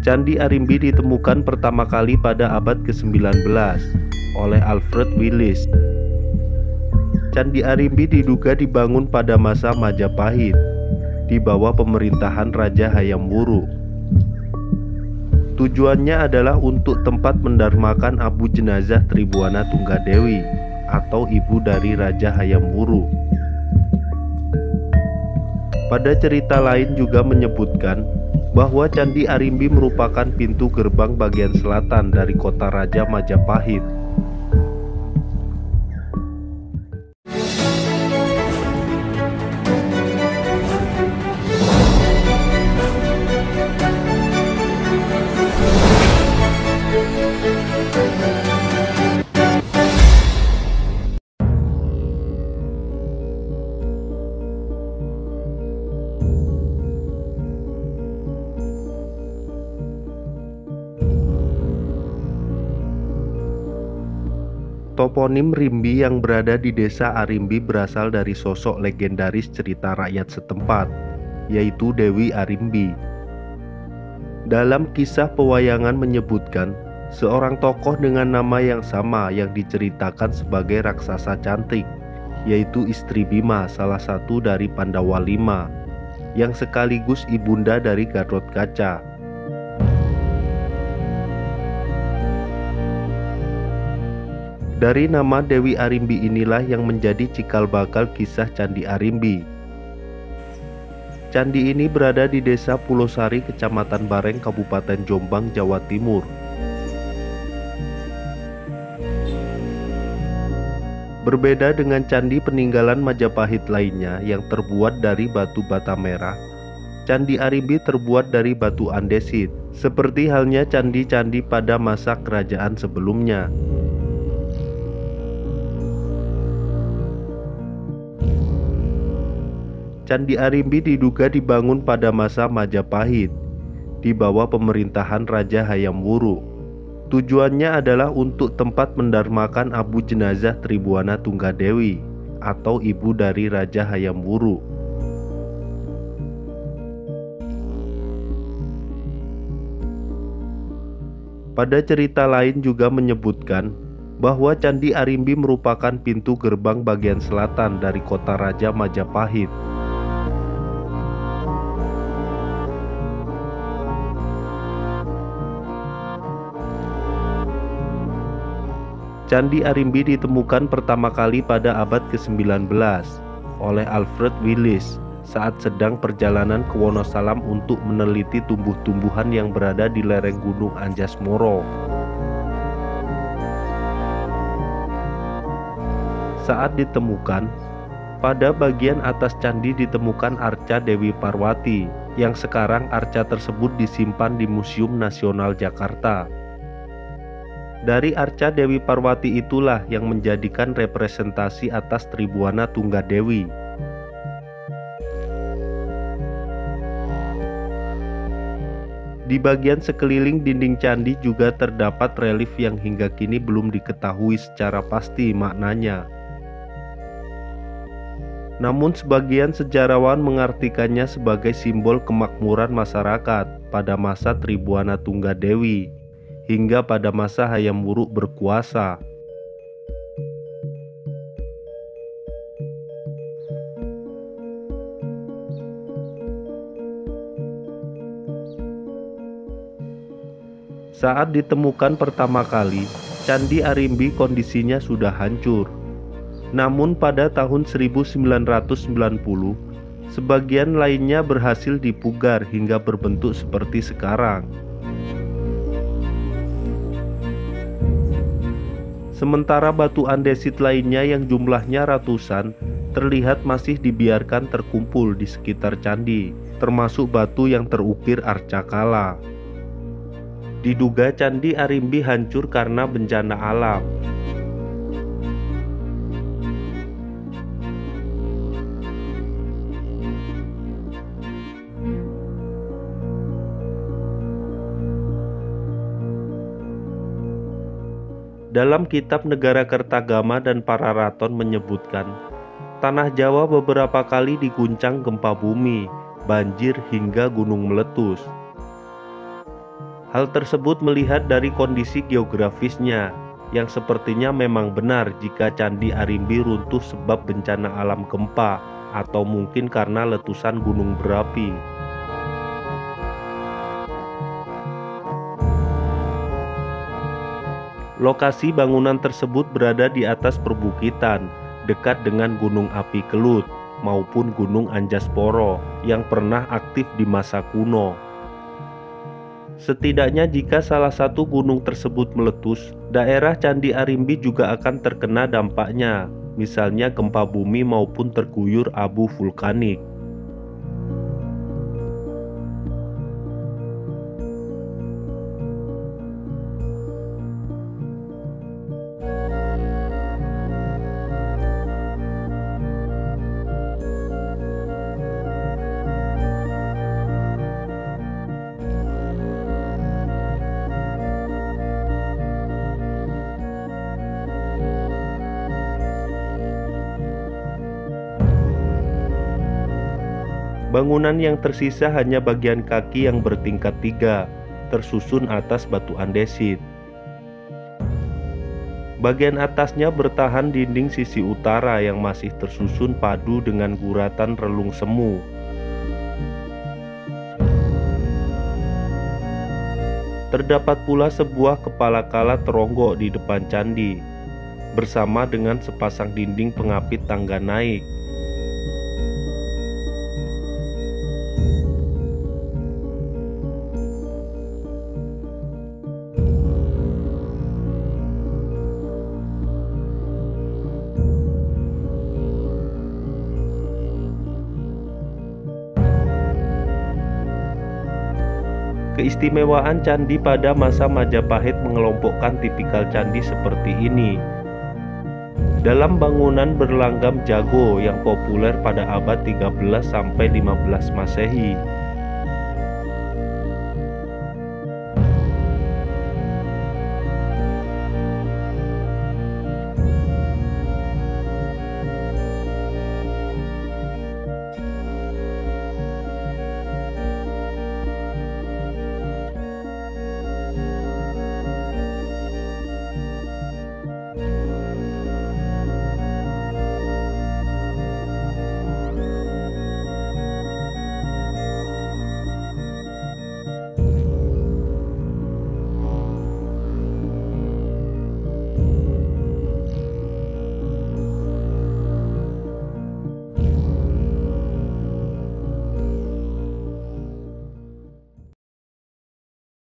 Candi Arimbi ditemukan pertama kali pada abad ke-19 oleh Alfred Willis. Candi Arimbi diduga dibangun pada masa Majapahit di bawah pemerintahan Raja Hayam Wuruk. Tujuannya adalah untuk tempat mendarmakan abu jenazah Tribuana Tunggadewi atau ibu dari Raja Hayam Wuruk. Pada cerita lain juga menyebutkan bahwa Candi Arimbi merupakan pintu gerbang bagian selatan dari kota Raja Majapahit. Toponim Rimbi yang berada di desa Arimbi berasal dari sosok legendaris cerita rakyat setempat, yaitu Dewi Arimbi. Dalam kisah pewayangan menyebutkan seorang tokoh dengan nama yang sama yang diceritakan sebagai raksasa cantik, yaitu istri Bima, salah satu dari Pandawa Lima, yang sekaligus ibunda dari Gathotkaca. Dari nama Dewi Arimbi inilah yang menjadi cikal bakal kisah Candi Arimbi. Candi ini berada di desa Pulosari, Kecamatan Bareng, Kabupaten Jombang, Jawa Timur. Berbeda dengan candi peninggalan Majapahit lainnya yang terbuat dari batu bata merah, Candi Arimbi terbuat dari batu andesit, seperti halnya candi-candi pada masa kerajaan sebelumnya. Candi Arimbi diduga dibangun pada masa Majapahit di bawah pemerintahan Raja Hayam Wuruk. Tujuannya adalah untuk tempat mendarmakan abu jenazah Tribuana Tunggadewi atau ibu dari Raja Hayam Wuruk. Pada cerita lain juga menyebutkan bahwa Candi Arimbi merupakan pintu gerbang bagian selatan dari kota Raja Majapahit. Candi Arimbi ditemukan pertama kali pada abad ke-19 oleh Alfred Willis saat sedang perjalanan ke Wonosalam untuk meneliti tumbuh-tumbuhan yang berada di lereng Gunung Anjas-Moro. Saat ditemukan, pada bagian atas candi ditemukan arca Dewi Parwati, yang sekarang arca tersebut disimpan di Museum Nasional Jakarta. Dari arca Dewi Parwati itulah yang menjadikan representasi atas Tribuana Tunggadewi. Di bagian sekeliling dinding candi juga terdapat relief yang hingga kini belum diketahui secara pasti maknanya. Namun sebagian sejarawan mengartikannya sebagai simbol kemakmuran masyarakat pada masa Tribuana Tunggadewi hingga pada masa Hayam Wuruk berkuasa. Saat ditemukan pertama kali, Candi Arimbi kondisinya sudah hancur. Namun pada tahun 1990, sebagian lainnya berhasil dipugar hingga berbentuk seperti sekarang. Sementara batu andesit lainnya yang jumlahnya ratusan terlihat masih dibiarkan terkumpul di sekitar candi, termasuk batu yang terukir arcakala. Diduga Candi Arimbi hancur karena bencana alam. Dalam kitab Negara Kertagama dan Pararaton menyebutkan, tanah Jawa beberapa kali diguncang gempa bumi, banjir hingga gunung meletus. Hal tersebut melihat dari kondisi geografisnya, yang sepertinya memang benar jika Candi Arimbi runtuh sebab bencana alam gempa, atau mungkin karena letusan gunung berapi. Lokasi bangunan tersebut berada di atas perbukitan, dekat dengan Gunung Api Kelut maupun Gunung Anjasporo yang pernah aktif di masa kuno. Setidaknya jika salah satu gunung tersebut meletus, daerah Candi Arimbi juga akan terkena dampaknya, misalnya gempa bumi maupun terguyur abu vulkanik. Bangunan yang tersisa hanya bagian kaki yang bertingkat 3, tersusun atas batu andesit. Bagian atasnya bertahan dinding sisi utara yang masih tersusun padu dengan guratan relung semu. Terdapat pula sebuah kepala kala teronggok di depan candi, bersama dengan sepasang dinding pengapit tangga naik. Keistimewaan candi pada masa Majapahit mengelompokkan tipikal candi seperti ini dalam bangunan berlanggam jago yang populer pada abad 13 sampai 15 Masehi.